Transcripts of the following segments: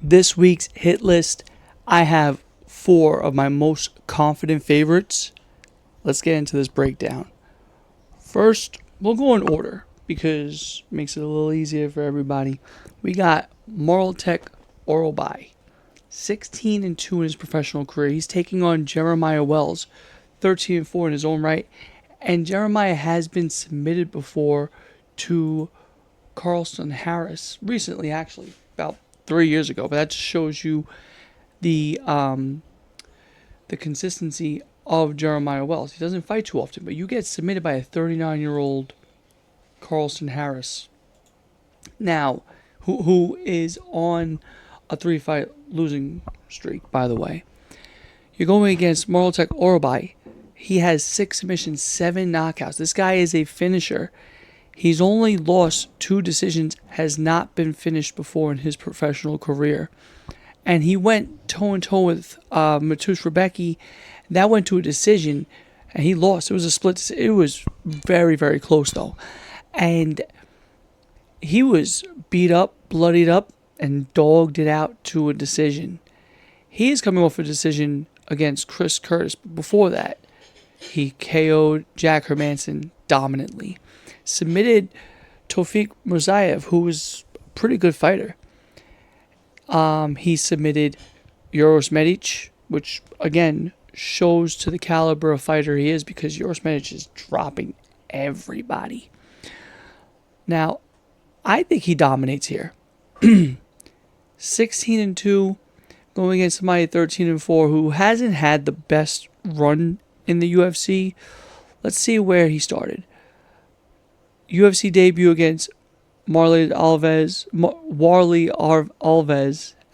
this week's hit list, I have 4 of my most confident favorites. Let's get into this breakdown. First, we'll go in order because it makes it a little easier for everybody. We got Marltek Orobai, 16-2 in his professional career. He's taking on Jeremiah Wells, 13-4 in his own right. And Jeremiah has been submitted before to Carlston Harris recently, actually, about 3 years ago. But that just shows you the consistency of Jeremiah Wells. He doesn't fight too often, but you get submitted by a 39-year-old Carlston Harris. Now, who is on a 3-fight losing streak, by the way. You're going against Marltek Orobai. He has 6 submissions, 7 knockouts. This guy is a finisher. He's only lost 2 decisions, has not been finished before in his professional career. And he went toe-and-toe with Mateusz Rebecki. That went to a decision, and he lost. It was a split. It was very, very close, though. And he was beat up, bloodied up, and dogged it out to a decision. He is coming off a decision against Chris Curtis. But before that, he KO'd Jack Hermanson dominantly. Submitted Tofik Musayev, who was a pretty good fighter. He submitted Uros Medic, which, again, shows to the caliber of fighter he is because Uros Medic is dropping everybody. Now, I think he dominates here. 16-2, going against somebody 13-4 who hasn't had the best run in the UFC. Let's see where he started. UFC debut against Warlley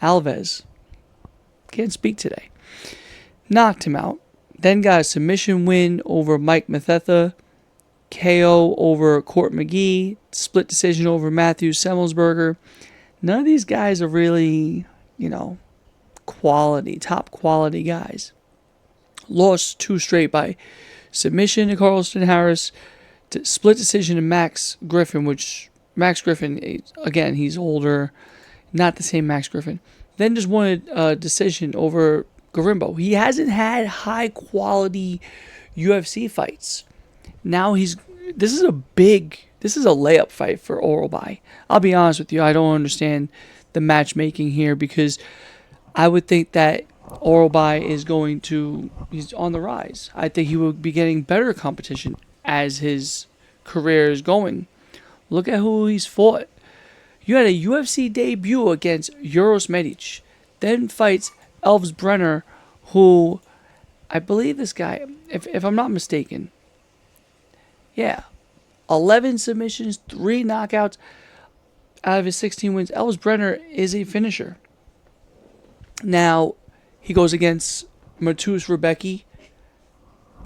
Alves. Can't speak today. Knocked him out. Then got a submission win over Mike Mathetha. KO over Court McGee. Split decision over Matthew Semmelsberger. None of these guys are really, top quality guys. Lost 2 straight by submission to Carlston Harris. Split decision to Max Griffin, which Max Griffin, again, he's older. Not the same Max Griffin. Then just won a decision over Garimbo. He hasn't had high quality UFC fights. Now this is a layup fight for Orobai. I'll be honest with you, I don't understand the matchmaking here because I would think that Orobai he's on the rise. I think he will be getting better competition as his career is going. Look at who he's fought. You had a UFC debut against Uros Medic. Then fights Elves Brenner, who I believe this guy, if I'm not mistaken, 11 submissions, 3 knockouts out of his 16 wins. Elves Brenner is a finisher. Now, he goes against Mateusz Rebecki,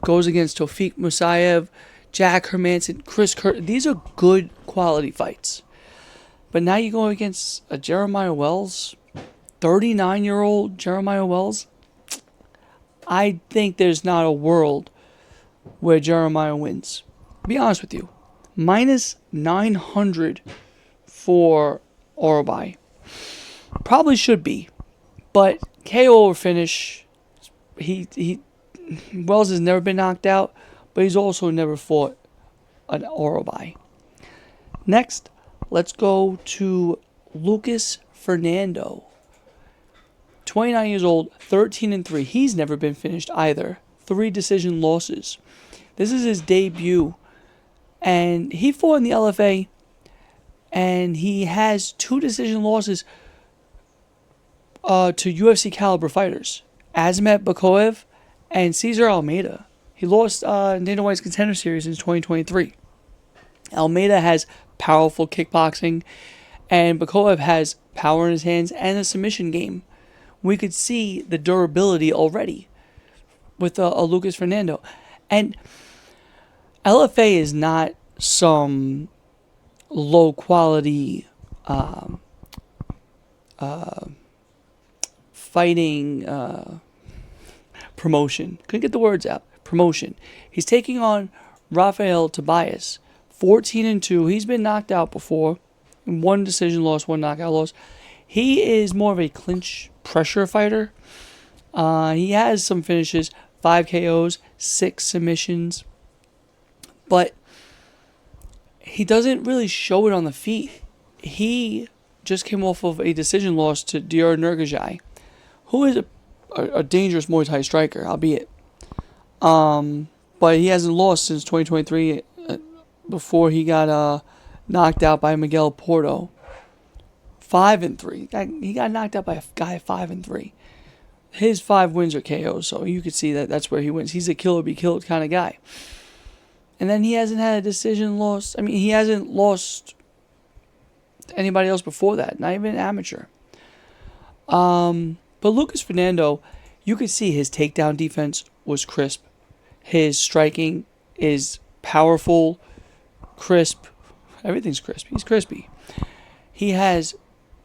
goes against Tofik Musayev, Jack Hermanson, Chris Curtis. These are good quality fights. But now you go against a Jeremiah Wells, 39-year-old Jeremiah Wells. I think there's not a world where Jeremiah wins. Be honest with you. Minus 900 for Orobai. Probably should be. But KO or finish, Wells has never been knocked out, but he's also never fought an Orobai. Next, let's go to Lucas Fernando. 29 years old, 13-3. He's never been finished either. 3 decision losses. This is his debut. And he fought in the LFA. And he has 2 decision losses to UFC caliber fighters. Azamat Bakoev and Cesar Almeida. He lost Dana White's Contender Series in 2023. Almeida has powerful kickboxing, and Bakoev has power in his hands and a submission game. We could see the durability already with a Lucas Fernando. And LFA is not some low-quality fighting promotion. Couldn't get the words out. Promotion. He's taking on Rafael Tobias, 14-2. He's been knocked out before. 1 decision loss, 1 knockout loss. He is more of a clinch pressure fighter. He has some finishes, 5 KOs, 6 submissions, but he doesn't really show it on the feet. He just came off of a decision loss to Dior Nurgajai, who is a dangerous Muay Thai striker, albeit. But he hasn't lost since 2023, before he got knocked out by Miguel Porto. 5-3. He got knocked out by a guy 5-3. His 5 wins are KOs, so you could see that that's where he wins. He's a kill or be killed kind of guy. And then he hasn't had a decision loss. I mean, he hasn't lost to anybody else before that, not even amateur. But Lucas Fernando, you could see his takedown defense was crisp. His striking is powerful, crisp. Everything's crisp. He's crispy. He has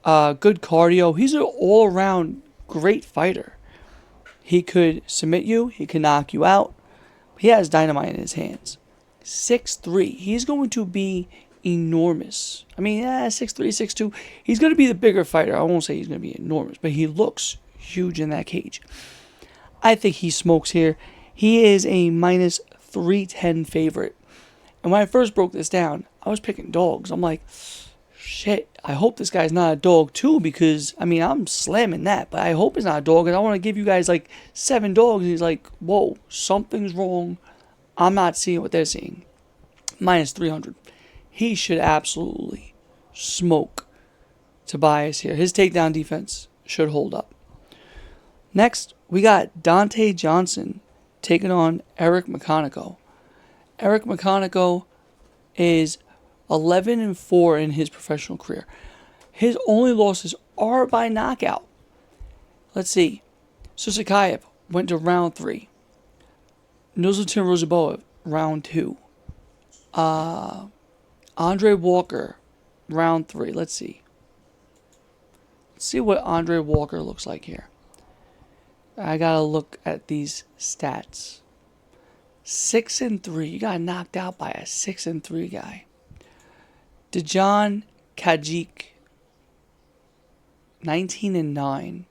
good cardio. He's an all-around great fighter. He could submit you. He can knock you out. He has dynamite in his hands. 6'3". He's going to be enormous. I mean, 6'3", 6'2". He's going to be the bigger fighter. I won't say he's going to be enormous, but he looks huge in that cage. I think he smokes here. He is a minus 310 favorite. And when I first broke this down, I was picking dogs. I'm like, shit, I hope this guy's not a dog too, because, I mean, I'm slamming that, but I hope he's not a dog, and I want to give you guys like 7 dogs, and he's like, whoa, something's wrong. I'm not seeing what they're seeing. Minus 300. He should absolutely smoke Tobias here. His takedown defense should hold up. Next, we got Dante Johnson taking on Eric McConaughey. Eric McConaughey is 11-4 in his professional career. His only losses are by knockout. Let's see. Susakayev went to round 3. Nuzlatan Rozaboev, round 2. Andre Walker, round 3. Let's see. Let's see what Andre Walker looks like here. I gotta look at these stats. 6-3. You got knocked out by a 6-3 guy. Dejan Kajik, 19-9.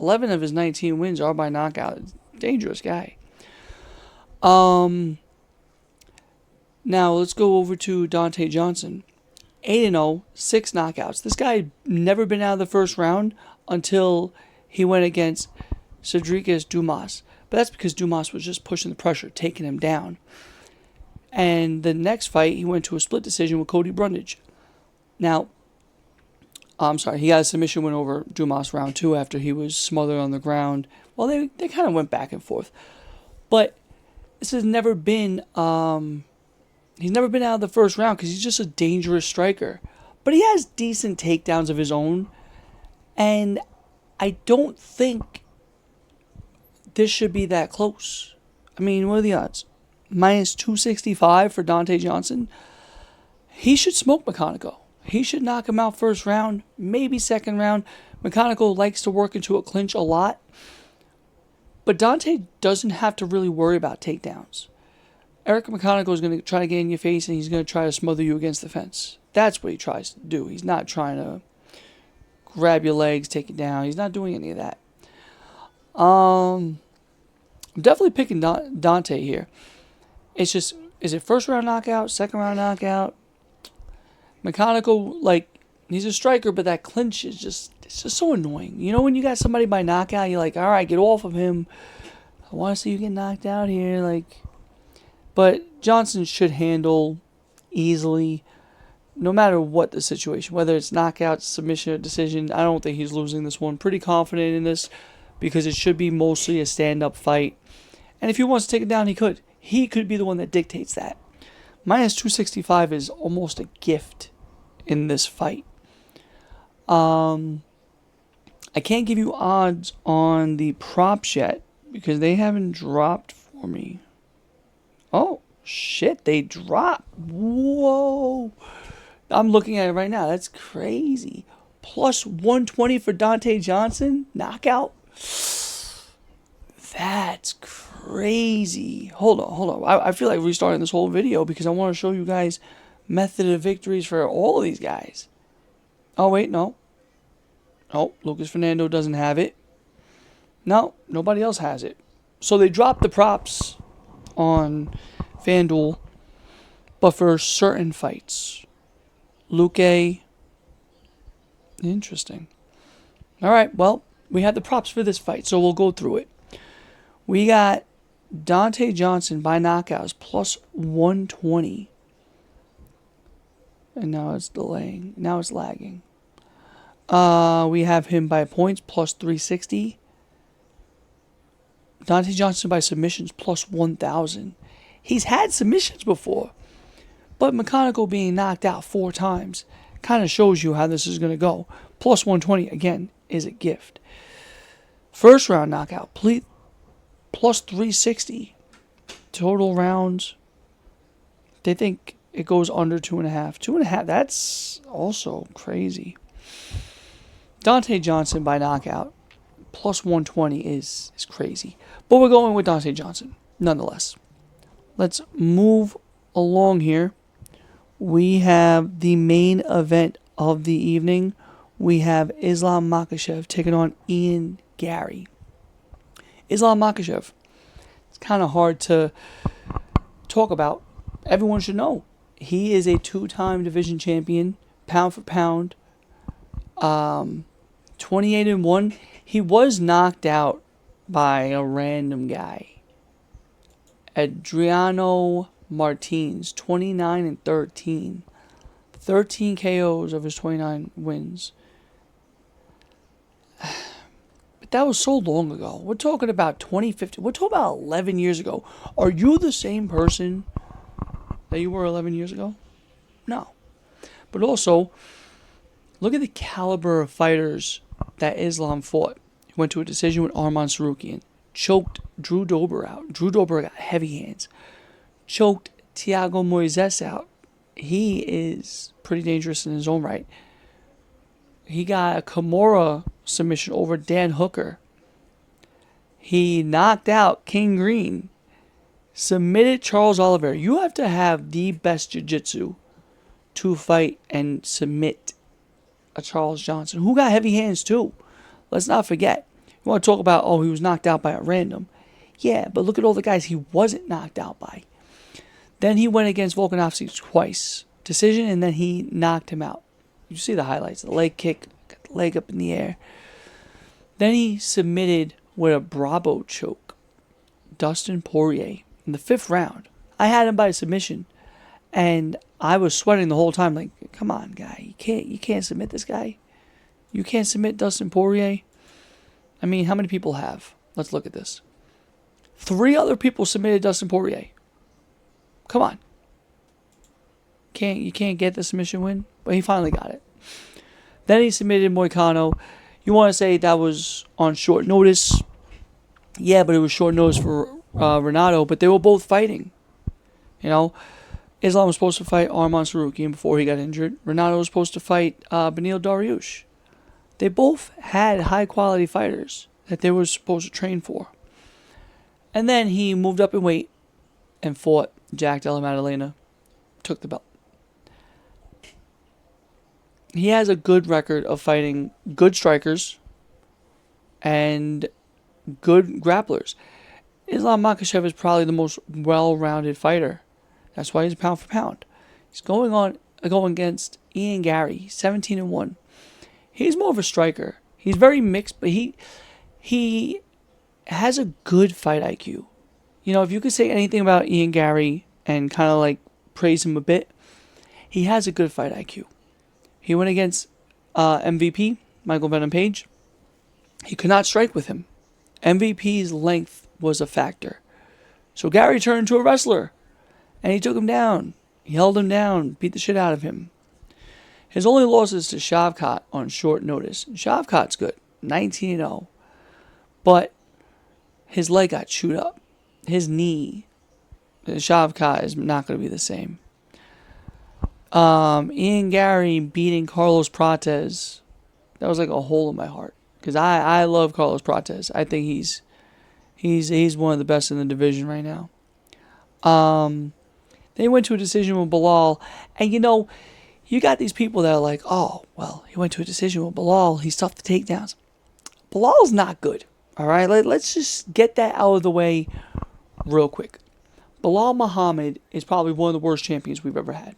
11 of his 19 wins are by knockout. Dangerous guy. Now let's go over to Dante Johnson. 8-0, 6 knockouts. This guy had never been out of the first round until he went against Cedricus Dumas. But that's because Dumas was just pushing the pressure, taking him down. And the next fight, he went to a split decision with Cody Brundage. Now, I'm sorry, he got a submission win over Dumas round 2 after he was smothered on the ground. Well, they kind of went back and forth. But this has never been, he's never been out of the first round because he's just a dangerous striker. But he has decent takedowns of his own. And I don't think this should be that close. I mean, what are the odds? Minus 265 for Dante Johnson. He should smoke McConaughey. He should knock him out first round, maybe second round. McConaughey likes to work into a clinch a lot. But Dante doesn't have to really worry about takedowns. Eric McConaughey is going to try to get in your face, and he's going to try to smother you against the fence. That's what he tries to do. He's not trying to grab your legs, take you down. He's not doing any of that. I'm definitely picking Dante here. It's just, is it first round knockout, second round knockout? McConaughey, like, he's a striker, but that clinch is just, it's just so annoying. You know, when you got somebody by knockout, you're like, all right, get off of him. I want to see you get knocked out here. Like, but Johnson should handle easily, no matter what the situation, whether it's knockout, submission, or decision. I don't think he's losing this one. Pretty confident in this because it should be mostly a stand-up fight. And if he wants to take it down, he could. He could be the one that dictates that. Minus 265 is almost a gift in this fight. I can't give you odds on the props yet because they haven't dropped for me. Oh, shit, they dropped. Whoa. I'm looking at it right now. That's crazy. Plus 120 for Dante Johnson. Knockout. That's crazy. Hold on. I feel like restarting this whole video because I want to show you guys method of victories for all of these guys. Oh, wait, no. Oh, Lucas Fernando doesn't have it. No, nobody else has it. So they dropped the props on FanDuel, but for certain fights. Luque. Interesting. All right, well, we had the props for this fight, so we'll go through it. We got Dante Johnson by knockouts plus 120. And now it's delaying. Now it's lagging. We have him by points plus 360. Dante Johnson by submissions plus 1,000. He's had submissions before, but McConaughey being knocked out 4 times kind of shows you how this is going to go. Plus 120, again, is a gift. First round knockout, plus 360. Total rounds, they think it goes under 2.5. 2.5, that's also crazy. Dante Johnson by knockout, plus 120 is crazy. But we're going with Dante Johnson, nonetheless. Let's move along here. We have the main event of the evening. We have Islam Makhachev taking on Ian Gary. Islam Makhachev, it's kind of hard to talk about. Everyone should know. He is a 2-time division champion, pound for pound. 28-1. He was knocked out by a random guy. Adriano Martins, 29-13. 13 KOs of his 29 wins. But that was so long ago. We're talking about 2015. We're talking about 11 years ago. Are you the same person that you were 11 years ago? No. But also, look at the caliber of fighters that Islam fought. He went to a decision with Arman Sarukian. Choked Drew Dober out. Drew Dober got heavy hands. Choked Thiago Moises out. He is pretty dangerous in his own right. He got a Kimura submission over Dan Hooker. He knocked out King Green. Submitted Charles Oliveira. You have to have the best jiu-jitsu to fight and submit a Charles Johnson, who got heavy hands too. Let's not forget. You want to talk about, he was knocked out by a random. Yeah, but look at all the guys he wasn't knocked out by. Then he went against Volkanovski twice. Decision, and then he knocked him out. You see the highlights. The leg kick, got the leg up in the air. Then he submitted with a Bravo choke Dustin Poirier in the 5th round. I had him by submission, and I was sweating the whole time. Like, come on, guy, you can't submit this guy. You can't submit Dustin Poirier. I mean, how many people have? Let's look at this. 3 other people submitted Dustin Poirier. Come on. You can't get the submission win? But he finally got it. Then he submitted Moicano. You want to say that was on short notice? Yeah, but it was short notice for Renato. But they were both fighting. You know, Islam was supposed to fight Arman Sarukian before he got injured. Renato was supposed to fight Beneil Dariush. They both had high-quality fighters that they were supposed to train for. And then he moved up in weight and fought Jack Della Maddalena. Took the belt. He has a good record of fighting good strikers and good grapplers. Islam Makhachev is probably the most well-rounded fighter. That's why he's pound for pound. He's going against Ian Gary, 17-1. He's more of a striker. He's very mixed, but he has a good fight IQ. You know, if you could say anything about Ian Gary and kind of like praise him a bit, he has a good fight IQ. He went against MVP, Michael Venom Page. He could not strike with him. MVP's length was a factor. So Gary turned into a wrestler, and he took him down. He held him down, beat the shit out of him. His only loss is to Shavkat on short notice. Shavkat's good, 19-0. But his leg got chewed up. His knee. Shavkat is not going to be the same. Ian Gary beating Carlos Prates. That was like a hole in my heart. Because I love Carlos Prates. I think he's one of the best in the division right now. They went to a decision with Bilal. And, you know, You got these people that are like, oh, well, he went to a decision with Bilal. He's tough to take downs. Bilal's not good. All right, let's just get that out of the way real quick. Bilal Muhammad is probably one of the worst champions we've ever had.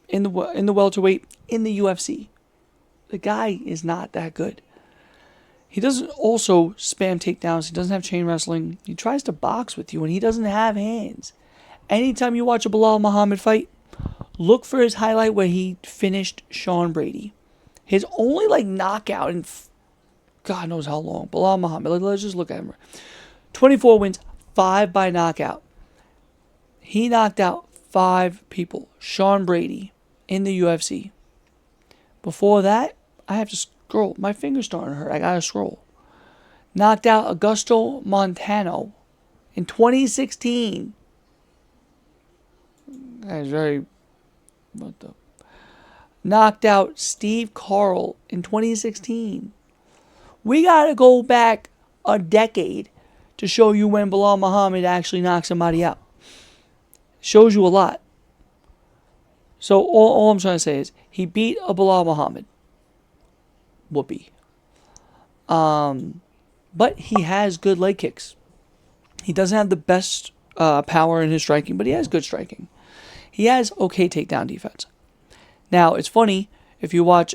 In the welterweight, in the UFC. The guy is not that good. He doesn't also spam takedowns. He doesn't have chain wrestling. He tries to box with you, and he doesn't have hands. Anytime you watch a Bilal Muhammad fight, look for his highlight where he finished Sean Brady. His only knockout in God knows how long. Bilal Muhammad. Let's just look at him. 24 wins, 5 by knockout. He knocked out 5 people. Sean Brady in the UFC. Before that, I have to scroll. My finger's starting to hurt. I gotta scroll. Knocked out Augusto Montano in 2016. That is very... What the... Knocked out Steve Carl in 2016. We gotta go back a decade to show you when Bilal Muhammad actually knocked somebody out. Shows you a lot. So all I'm trying to say is he beat a Bilal Muhammad. Whoopee. But he has good leg kicks. He doesn't have the best power in his striking, but he has good striking. He has okay takedown defense. Now, it's funny, if you watch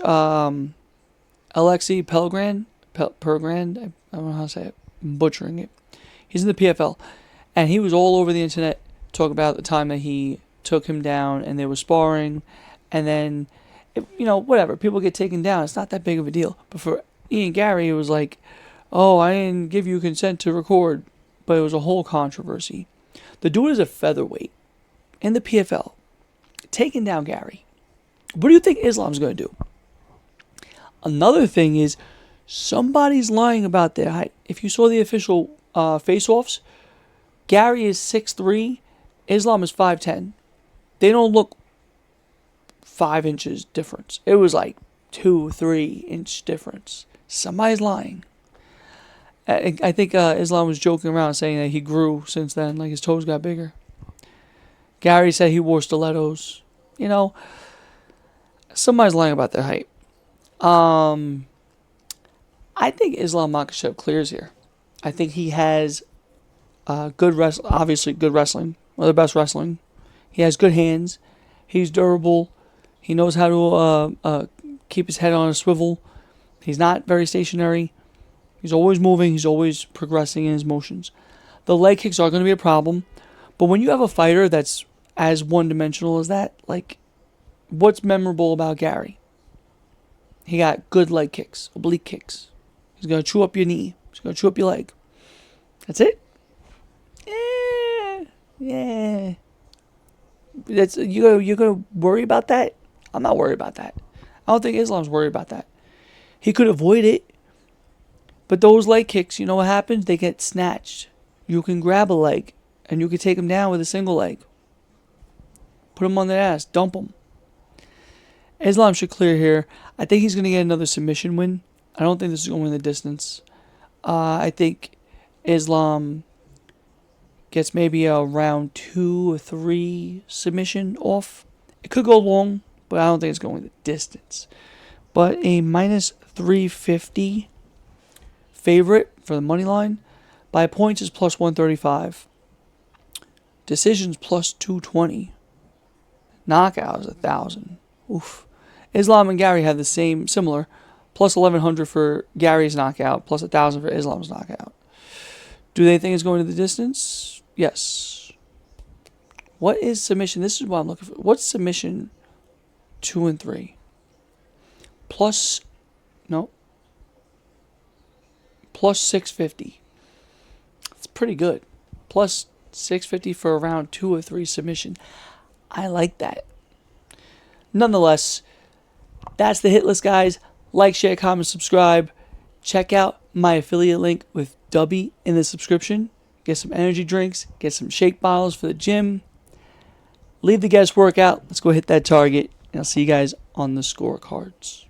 Alexei Pelgrand, I don't know how to say it, I'm butchering it. He's in the PFL, and he was all over the internet talking about the time that he took him down, and they were sparring, and then, whatever, people get taken down, it's not that big of a deal. But for Ian Gary, it was like, oh, I didn't give you consent to record, but it was a whole controversy. The dude is a featherweight in the PFL, taking down Gary. What do you think Islam's going to do? Another thing is, somebody's lying about their height. If you saw the official face-offs, Gary is 6'3", Islam is 5'10". They don't look 5 inches difference. It was like 2-3 inch difference. Somebody's lying. I think Islam was joking around saying that he grew since then, like his toes got bigger. Gary said he wore stilettos. Somebody's lying about their height. I think Islam Makhachev clears here. I think he has obviously good wrestling, one of the best wrestling. He has good hands. He's durable. He knows how to keep his head on a swivel. He's not very stationary. He's always moving. He's always progressing in his motions. The leg kicks are going to be a problem. But when you have a fighter that's as one-dimensional as that, what's memorable about Gary? He got good leg kicks, oblique kicks. He's going to chew up your knee. He's going to chew up your leg. That's it? Yeah. You're going to worry about that? I'm not worried about that. I don't think Islam's worried about that. He could avoid it. But those leg kicks, you know what happens? They get snatched. You can grab a leg, and you can take them down with a single leg. Put them on their ass. Dump them. Islam should clear here. I think he's going to get another submission win. I don't think this is going to win the distance. I think Islam gets maybe a round 2 or 3 submission off. It could go long, but I don't think it's going the distance. But a minus 350 favorite for the money line by points is plus 135. Decisions plus 220. Knockout is 1,000. Oof. Islam and Gary have the similar, plus 1,100 for Gary's knockout, plus 1,000 for Islam's knockout. Do they think it's going to the distance? Yes. What is submission? This is what I'm looking for. What's submission 2 and 3? Plus 650. It's pretty good. Plus 650 for a round 2 or 3 submission. I like that. Nonetheless, that's the hit list, guys. Like, share, comment, subscribe. Check out my affiliate link with DUBBY in the subscription. Get some energy drinks. Get some shake bottles for the gym. Leave the guesswork out. Let's go hit that target. And I'll see you guys on the scorecards.